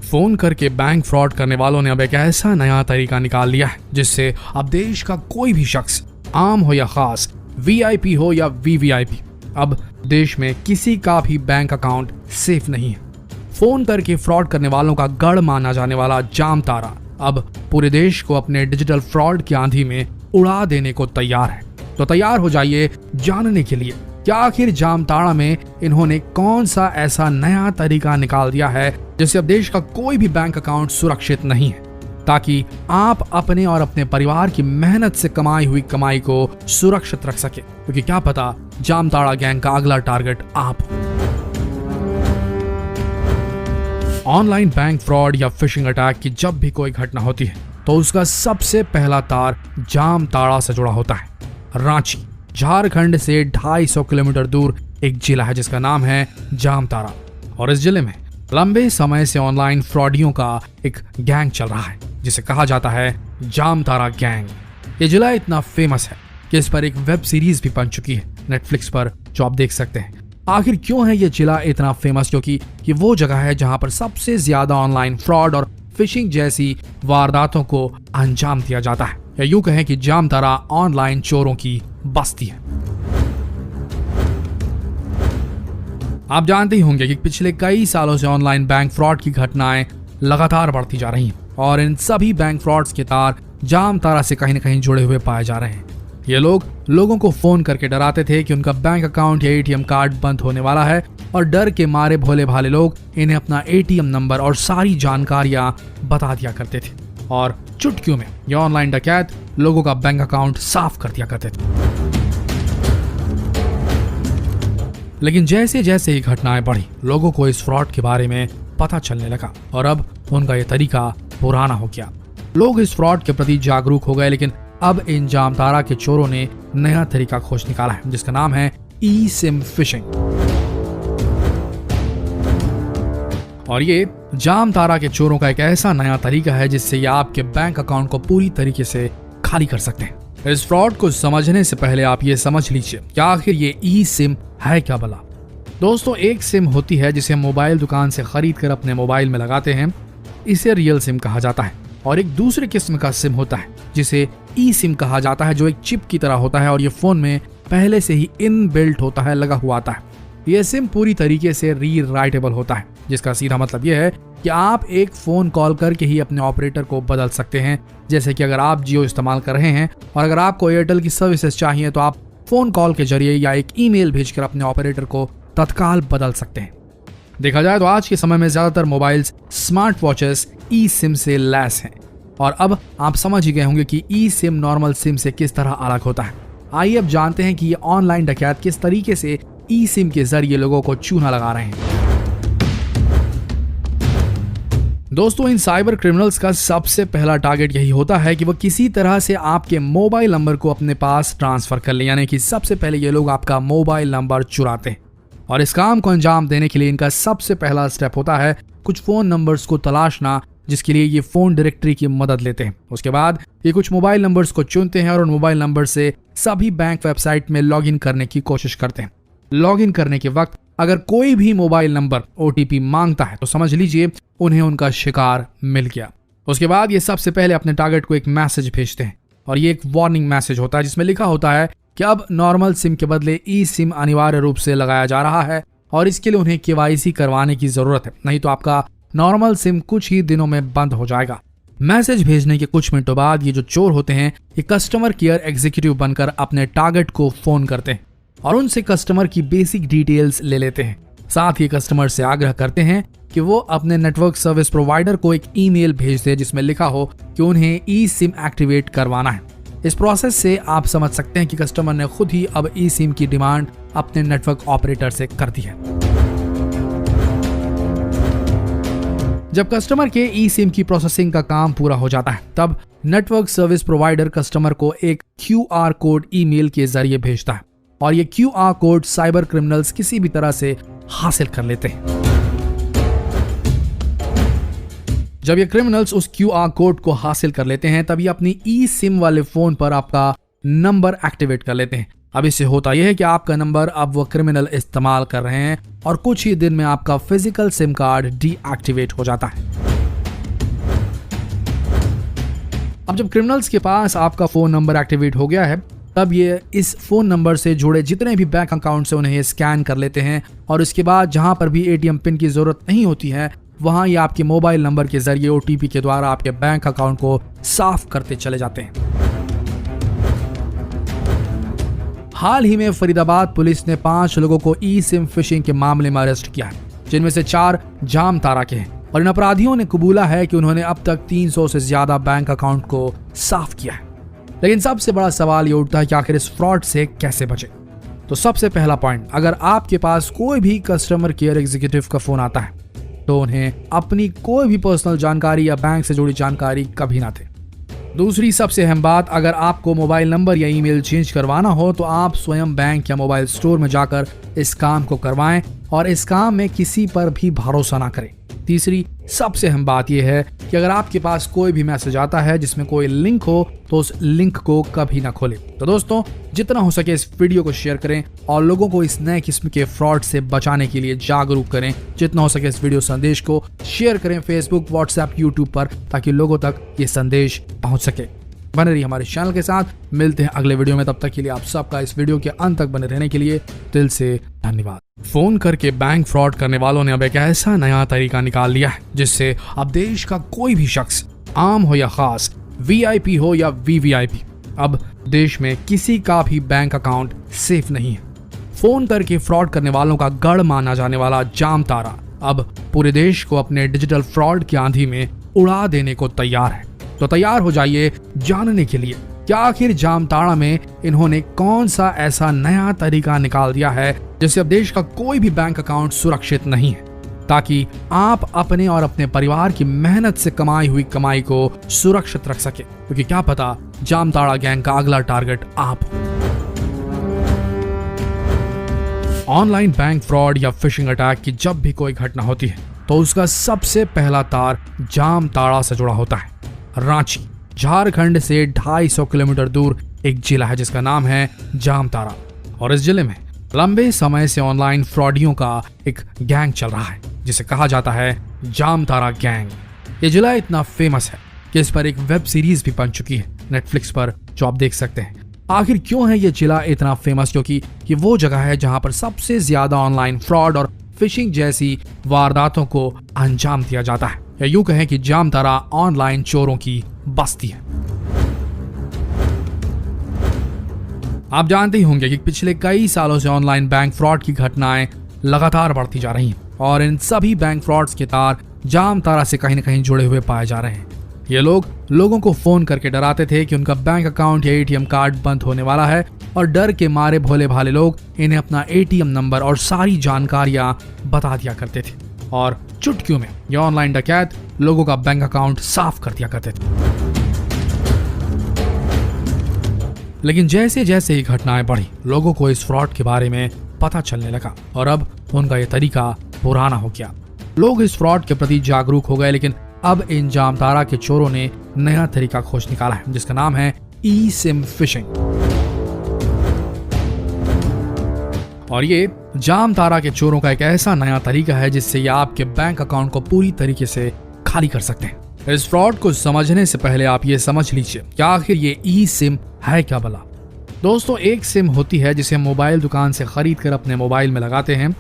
Phone करके bank fraud करने वालों ने अब एक ऐसा नया तरीका निकाल लिया है जिससे अब देश का कोई भी शख्स, आम हो या खास, वीआईपी हो या वीवीआईपी, अब देश में किसी का भी बैंक अकाउंट सेफ नहीं है। फोन करके फ्रॉड करने वालों का गढ़ माना जाने वाला जामतारा अब पूरे देश को अपने डिजिटल फ्रॉड की आंधी में उड़ा देने को तैयार है। तो तैयार हो जाइए जानने के लिए कि आखिर जामताड़ा में इन्होंने कौन सा ऐसा नया तरीका निकाल दिया है जिससे अब देश का कोई भी बैंक अकाउंट सुरक्षित नहीं है, ताकि आप अपने और अपने परिवार की मेहनत से कमाई हुई कमाई को सुरक्षित रख सके, क्योंकि क्या पता जामताड़ा गैंग का अगला टारगेट आप हो। ऑनलाइन बैंक फ्रॉड या फिशिंग अटैक की जब भी कोई घटना होती है तो उसका सबसे पहला तार जामताड़ा से जुड़ा होता है। रांची झारखंड से 250 किलोमीटर दूर एक जिला है जिसका नाम है जामताड़ा, और इस जिले में लंबे समय से ऑनलाइन फ्रॉडियों का एक गैंग चल रहा है जिसे कहा जाता है जामताड़ा गैंग। ये जिला इतना फेमस है कि इस पर एक वेब सीरीज भी बन चुकी है नेटफ्लिक्स पर, जो आप देख सकते हैं। आखिर क्यों है ये जिला इतना फेमस? क्योंकि ये वो जगह है जहां पर सबसे ज्यादा ऑनलाइन फ्रॉड और फिशिंग जैसी वारदातों को अंजाम दिया जाता है, या यूं कहें कि जामताड़ा ऑनलाइन चोरों की बस्ती है। आप जानते ही होंगे कि पिछले कई सालों से ऑनलाइन बैंक फ्रॉड की घटनाएं लगातार बढ़ती जा रही हैं, और इन सभी बैंक फ्रॉड्स के तार जामताड़ा से कहीं न कहीं जुड़े हुए पाए जा रहे हैं। ये लोग लोगों को फोन करके डराते थे कि उनका बैंक अकाउंट या एटीएम कार्ड बंद होने वाला है, और डर के मारे भोले भाले लोग इन्हें अपना एटीएम नंबर और सारी जानकारियां बता दिया करते थे, और चुटकियों में ये ऑनलाइन डकैत लोगों का बैंक अकाउंट साफ कर दिया करते थे। लेकिन जैसे जैसे ये घटनाएं बढ़ी, लोगों को इस फ्रॉड के बारे में पता चलने लगा, और अब उनका ये तरीका पुराना हो गया। लोग इस फ्रॉड के प्रति जागरूक हो गए, लेकिन अब इन जामताड़ा के चोरों ने नया तरीका खोज निकाला है जिसका नाम है ई-सिम फिशिंग। और ये जामताड़ा के चोरों का एक ऐसा नया तरीका है जिससे ये आपके बैंक अकाउंट को पूरी तरीके से खाली कर सकते हैं। इस फ्रॉड को समझने से पहले आप ये समझ लीजिए कि आखिर ये ई-सिम है क्या भला। दोस्तों, एक सिम होती है जिसे हम मोबाइल दुकान से खरीद कर अपने मोबाइल में लगाते हैं, इसे रियल सिम कहा जाता है। और एक दूसरे किस्म का सिम होता है जिसे ई सिम कहा जाता है, जो एक चिप की तरह होता है और ये फोन में पहले से ही इनबिल्ट होता है, लगा हुआ आता है। यह सिम पूरी तरीके से रीराइटेबल होता है, जिसका सीधा मतलब यह है कि आप एक फोन कॉल करके ही अपने ऑपरेटर को बदल सकते हैं। जैसे कि अगर आप जियो इस्तेमाल कर रहे हैं और अगर आपको एयरटेल की सर्विसेज चाहिए तो आप फोन कॉल के जरिए या एक ईमेल भेजकर अपने ऑपरेटर को तत्काल बदल सकते हैं। देखा जाए तो आज के समय में ज्यादातर मोबाइल्स, स्मार्ट वॉचेस ई सिम से लैस हैं, और अब आप समझ ही गए होंगे कि ई सिम नॉर्मल सिम से किस तरह अलग होता है। आइए अब जानते हैं कि ये ऑनलाइन डकैत किस तरीके से ई सिम के जरिए लोगों को चूना लगा रहे हैं। दोस्तों, इन साइबर क्रिमिनल्स का सबसे पहला टारगेट यही होता है कि वो किसी तरह से आपके मोबाइल नंबर को अपने पास ट्रांसफर कर ले, यानी कि सबसे पहले ये लोग आपका मोबाइल नंबर चुराते हैं। और इस काम को अंजाम देने के लिए इनका सबसे पहला स्टेप होता है कुछ फोन नंबर्स को तलाशना, जिसके लिए ये फोन डायरेक्टरी की मदद लेते हैं। उसके बाद ये कुछ मोबाइल नंबर्स को चुनते हैं और उन मोबाइल नंबर से सभी बैंक वेबसाइट में लॉगिन करने की कोशिश करते हैं। लॉगिन करने के वक्त अगर कोई भी मोबाइल नंबर ओटीपी मांगता है तो समझ लीजिए उन्हें उनका शिकार मिल गया। उसके बाद ये सबसे पहले अपने टारगेट को एक मैसेज भेजते हैं, और ये एक वार्निंग मैसेज होता है जिसमें लिखा होता है कि अब नॉर्मल सिम के बदले ई सिम अनिवार्य रूप से लगाया जा रहा है, और इसके लिए उन्हें केवाईसी करवाने की जरूरत है, नहीं तो आपका नॉर्मल सिम कुछ ही दिनों में बंद हो जाएगा। मैसेज भेजने के कुछ मिनटों बाद ये जो चोर होते हैं ये कस्टमर केयर एग्जीक्यूटिव बनकर अपने टारगेट को फोन करते हैं और उनसे कस्टमर की बेसिक डिटेल्स ले लेते हैं। साथ ही कस्टमर से आग्रह करते हैं कि वो अपने नेटवर्क सर्विस प्रोवाइडर को एक ईमेल भेज दे जिसमें लिखा हो कि उन्हें ई सिम एक्टिवेट करवाना है। इस प्रोसेस से आप समझ सकते हैं कि कस्टमर ने खुद ही अब ई सिम की डिमांड अपने नेटवर्क ऑपरेटर से कर दी है। जब कस्टमर के ई सिम की प्रोसेसिंग का काम पूरा हो जाता है तब नेटवर्क सर्विस प्रोवाइडर कस्टमर को एक QR कोड ईमेल के जरिए भेजता है, और ये QR कोड साइबर क्रिमिनल्स किसी भी तरह से हासिल कर लेते हैं। जब ये क्रिमिनल्स उस QR कोड को हासिल कर लेते हैं तब ये अपनी ई सिम वाले फोन पर आपका नंबर एक्टिवेट कर लेते हैं। अब इससे होता यह है कि आपका नंबर अब वो क्रिमिनल इस्तेमाल कर रहे हैं और कुछ ही दिन में आपका फिजिकल सिम कार्ड डीएक्टिवेट हो जाता है। अब जब क्रिमिनल्स के पास आपका फोन नंबर एक्टिवेट हो गया है, तब ये इस फोन नंबर से जुड़े जितने भी बैंक अकाउंट से उन्हें स्कैन कर लेते हैं और उसके बाद जहां पर भी एटीएम पिन की जरूरत नहीं होती है, वहां ये आपके मोबाइल नंबर के जरिए ओटीपी के द्वारा आपके बैंक अकाउंट को साफ करते चले जाते हैं। हाल ही में फरीदाबाद पुलिस ने 5 लोगों को ई सिम फिशिंग के मामले में अरेस्ट किया है, जिनमें से 4 जामताड़ा के हैं और इन अपराधियों ने कबूला है कि उन्होंने अब तक 300 से ज्यादा बैंक अकाउंट को साफ किया है। लेकिन सबसे बड़ा सवाल ये उठता है कि आखिर इस फ्रॉड से कैसे बचे। तो सबसे पहला पॉइंट, अगर आपके पास कोई भी कस्टमर केयर एग्जीक्यूटिव का फोन आता है तो उन्हें अपनी कोई भी पर्सनल जानकारी या बैंक से जुड़ी जानकारी कभी ना दें। दूसरी सबसे अहम बात, अगर आपको मोबाइल नंबर या ईमेल चेंज करवाना हो तो आप स्वयं बैंक या मोबाइल स्टोर में जाकर इस काम को करवाएं और इस काम में किसी पर भी भरोसा ना करें। तीसरी सबसे अहम बात यह है कि अगर आपके पास कोई भी मैसेज आता है जिसमें कोई लिंक हो तो उस लिंक को कभी ना खोलें। तो दोस्तों, जितना हो सके इस वीडियो को शेयर करें और लोगों को इस नए किस्म के फ्रॉड से बचाने के लिए जागरूक करें। जितना हो सके इस वीडियो संदेश को शेयर करें फेसबुक, व्हाट्सएप, यूट्यूब पर, ताकि लोगों तक ये संदेश पहुंच सके। बने रहिए हमारे चैनल के साथ, मिलते हैं अगले वीडियो में। तब तक के लिए आप सबका इस वीडियो के अंत तक बने रहने के लिए दिल से धन्यवाद। फोन करके बैंक फ्रॉड करने वालों ने अब एक ऐसा नया तरीका निकाल लिया है जिससे अब देश का कोई भी शख्स, आम हो या खास, वीआईपी हो या वीवीआईपी, अब देश में किसी का भी बैंक अकाउंट सेफ नहीं है। फोन करके फ्रॉड करने वालों का गढ़ माना जाने वाला जामताड़ा अब पूरे देश को अपने डिजिटल फ्रॉड की आंधी में उड़ा देने को तैयार है। तो तैयार हो जाइए जानने के लिए कि आखिर जामताड़ा में इन्होंने कौन सा ऐसा नया तरीका निकाल दिया है जिससे अब देश का कोई भी बैंक अकाउंट सुरक्षित नहीं है, ताकि आप अपने और अपने परिवार की मेहनत से कमाई हुई कमाई को सुरक्षित रख सके, क्योंकि क्या पता जामताड़ा गैंग का अगला टारगेट आप हो। ऑनलाइन बैंक फ्रॉड या फिशिंग अटैक की जब भी कोई घटना होती है तो उसका सबसे पहला तार जामताड़ा से जुड़ा होता है। रांची झारखंड से 250 किलोमीटर दूर एक जिला है जिसका नाम है जामताड़ा, और इस जिले में लंबे समय से ऑनलाइन फ्रॉडियों का एक गैंग चल रहा है जिसे कहा जाता है जामताड़ा गैंग। ये जिला इतना फेमस है कि इस पर एक वेब सीरीज भी बन चुकी है नेटफ्लिक्स पर, जो आप देख सकते हैं। आखिर क्यों है ये जिला इतना फेमस? क्योंकि ये वो जगह है जहां पर सबसे ज्यादा ऑनलाइन फ्रॉड और फिशिंग जैसी वारदातों को अंजाम दिया जाता है, या यूं कहें कि जामताड़ा ऑनलाइन चोरों की बस्ती है। आप जानते ही होंगे कि पिछले कई सालों से ऑनलाइन बैंक फ्रॉड की घटनाएं लगातार बढ़ती जा रही हैं और इन सभी बैंक फ्रॉड्स के तार जामताड़ा से कहीं न कहीं जुड़े हुए पाए जा रहे हैं। ये लोग लोगों को फोन करके डराते थे कि उनका बैंक अकाउंट या एटीएम कार्ड बंद होने वाला है, और डर के मारे भोले भाले लोग इन्हें अपना एटीएम नंबर और सारी जानकारियां बता दिया करते थे, और चुटकियों में ये ऑनलाइन डकैत लोगों का बैंक अकाउंट साफ कर दिया करते थे। लेकिन जैसे जैसे ये घटनाएं बढ़ी, लोगों को इस फ्रॉड के बारे में पता चलने लगा और अब उनका ये तरीका पुराना हो गया। लोग इस फ्रॉड के प्रति जागरूक हो गए, लेकिन अब इन जामताड़ा के चोरों ने नया तरीका खोज निकाला है जिसका नाम है ई सिम फिशिंग। और ये जामताड़ा के चोरों का एक ऐसा नया तरीका है जिससे ये आपके बैंक अकाउंट को पूरी तरीके से खाली कर सकते हैं। इस फ्रॉड को समझने से पहले आप ये समझ लीजिए कि आखिर ये ई सिम है क्या भला। दोस्तों, एक सिम होती है जिसे मोबाइल दुकान से खरीद कर अपने मोबाइल में लगाते हैं,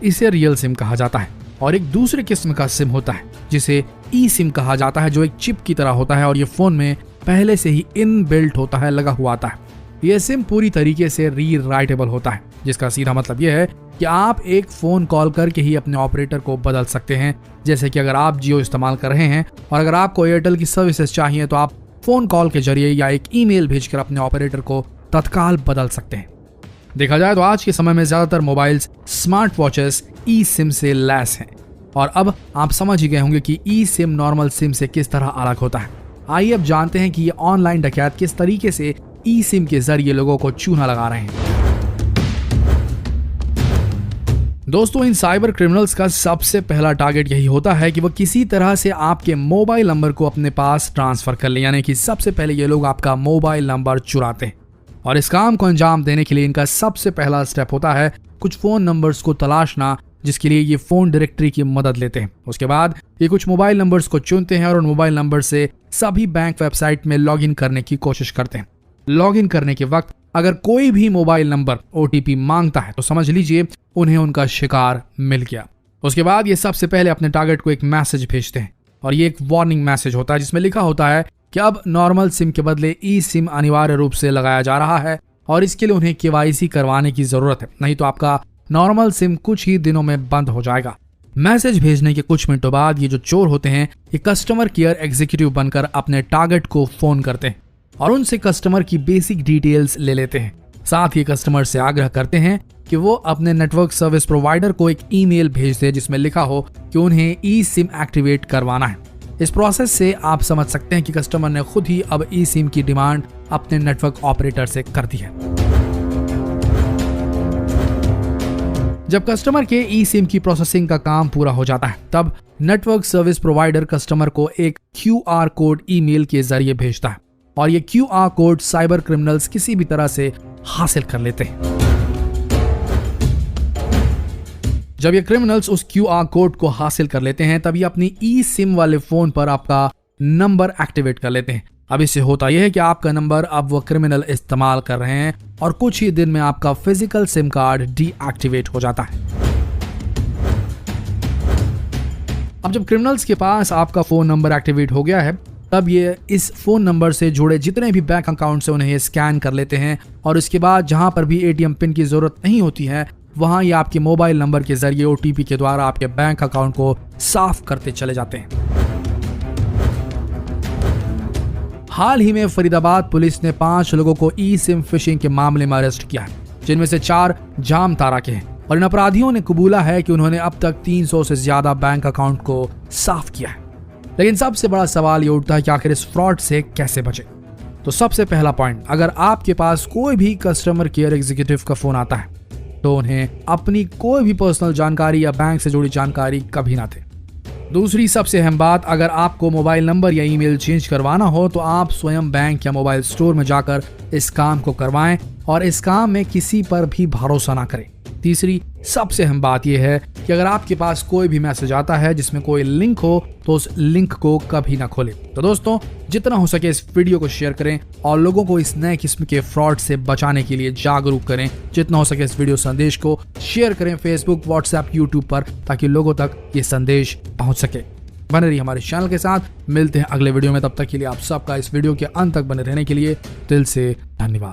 इसे रियल सिम कहा जाता है। और एक दूसरे किस्म का सिम होता है जिसे ई सिम कहा जाता है, जो एक चिप की तरह होता है और ये फोन में पहले से ही इनबिल्ट होता है, लगा हुआ आता है। यह सिम पूरी तरीके से रीराइटेबल होता है, जिसका सीधा मतलब यह है कि आप एक फोन कॉल करके ही अपने ऑपरेटर को बदल सकते हैं। जैसे कि अगर आप जियो इस्तेमाल कर रहे हैं और अगर आपको एयरटेल की सर्विसेज चाहिए तो आप फोन कॉल के जरिए या एक ईमेल भेजकर अपने ऑपरेटर को तत्काल बदल सकते हैं। देखा जाए तो आज के समय में ज्यादातर मोबाइल्स, स्मार्ट वॉचेस ई सिम से लैस हैं, और अब आप समझ ही गए होंगे कि ई सिम नॉर्मल सिम से किस तरह अलग होता है। आइए अब जानते हैं कि ये ऑनलाइन डकैत किस तरीके से ई सिम के जरिए लोगों को चूना लगा रहे हैं। दोस्तों, इन साइबर क्रिमिनल्स का सबसे पहला टारगेट यही होता है कि वो किसी तरह से आपके मोबाइल नंबर को अपने पास ट्रांसफर कर ले, यानी कि सबसे पहले ये लोग आपका मोबाइल नंबर चुराते हैं। और इस काम को अंजाम देने के लिए इनका सबसे पहला स्टेप होता है कुछ फोन नंबर्स को तलाशना जिसके लिए ये फोन डायरेक्टरी की मदद लेते हैं। उसके बाद ये कुछ मोबाइल नंबर्स को चुनते हैं और उन मोबाइल नंबर से सभी बैंक वेबसाइट में लॉगिन करने की कोशिश करते हैं। लॉगिन करने के वक्त अगर कोई भी मोबाइल नंबर OTP मांगता है तो समझ लीजिए उन्हें उनका शिकार मिल गया। उसके बाद ये सबसे पहले अपने टारगेट को एक मैसेज भेजते हैं और ये एक वार्निंग मैसेज होता है जिसमें लिखा होता है कि अब नॉर्मल सिम के बदले eSIM अनिवार्य रूप से लगाया जा रहा है और इसके लिए उन्हें KYC करवाने की जरूरत है, नहीं तो आपका नॉर्मल सिम कुछ ही दिनों में बंद हो जाएगा। मैसेज भेजने के कुछ मिनटों बाद ये जो चोर होते हैं ये कस्टमर केयर एग्जीक्यूटिव बनकर अपने टारगेट को फोन करते हैं और उनसे कस्टमर की बेसिक डिटेल्स ले लेते हैं। साथ ही कस्टमर से आग्रह करते हैं कि वो अपने नेटवर्क सर्विस प्रोवाइडर को एक ईमेल भेज दे जिसमें लिखा हो कि उन्हें eSIM एक्टिवेट करवाना है। इस प्रोसेस से आप समझ सकते हैं कि कस्टमर ने खुद ही अब eSIM की डिमांड अपने नेटवर्क ऑपरेटर से कर दी है। जब कस्टमर के eSIM की प्रोसेसिंग का काम पूरा हो जाता है तब नेटवर्क सर्विस प्रोवाइडर कस्टमर को एक QR कोड ईमेल के जरिए भेजता है और ये QR कोड साइबर क्रिमिनल्स किसी भी तरह से हासिल कर लेते हैं। जब ये क्रिमिनल्स उस QR कोड को हासिल कर लेते हैं तब ये अपनी eSIM वाले फोन पर आपका नंबर एक्टिवेट कर लेते हैं। अब इससे होता यह है कि आपका नंबर अब वो क्रिमिनल इस्तेमाल कर रहे हैं और कुछ ही दिन में आपका फिजिकल सिम कार्ड डीएक्टिवेट हो जाता है। अब जब क्रिमिनल्स के पास आपका फोन नंबर एक्टिवेट हो गया है तब ये इस फोन नंबर से जुड़े जितने भी बैंक अकाउंट से उन्हें ये स्कैन कर लेते हैं और उसके बाद जहां पर भी ATM पिन की जरूरत नहीं होती है वहां ये आपके मोबाइल नंबर के जरिए OTP के द्वारा आपके बैंक अकाउंट को साफ करते चले जाते हैं। हाल ही में फरीदाबाद पुलिस ने 5 लोगों को eSIM फिशिंग के मामले में अरेस्ट किया है, जिनमें से 4 जामताड़ा के हैं और इन अपराधियों ने कबूला है कि उन्होंने अब तक 300 से ज्यादा बैंक अकाउंट को साफ किया है। लेकिन सबसे बड़ा सवाल ये उठता है कि आखिर इस फ्रॉड से कैसे बचे। तो सबसे पहला पॉइंट, अगर आपके पास कोई भी कस्टमर केयर एग्जीक्यूटिव का फोन आता है तो उन्हें अपनी कोई भी पर्सनल जानकारी या बैंक से जुड़ी जानकारी कभी ना दें। दूसरी सबसे अहम बात, अगर आपको मोबाइल नंबर या ईमेल चेंज करवाना हो तो आप स्वयं बैंक या मोबाइल स्टोर में जाकर इस काम को करवाएं और इस काम में किसी पर भी भरोसा ना करें। तीसरी सबसे अहम बात यह है कि अगर आपके पास कोई भी मैसेज आता है जिसमें कोई लिंक हो तो उस लिंक को कभी ना खोलें। तो दोस्तों, जितना हो सके इस वीडियो को शेयर करें और लोगों को इस नए किस्म के फ्रॉड से बचाने के लिए जागरूक करें। जितना हो सके इस वीडियो संदेश को शेयर करें फेसबुक, व्हाट्सएप, यूट्यूब पर ताकि लोगों तक ये संदेश पहुंच सके। बने रहिए हमारे चैनल के साथ, मिलते हैं अगले वीडियो में। तब तक के लिए आप सबका इस वीडियो के अंत तक बने रहने के लिए दिल से धन्यवाद।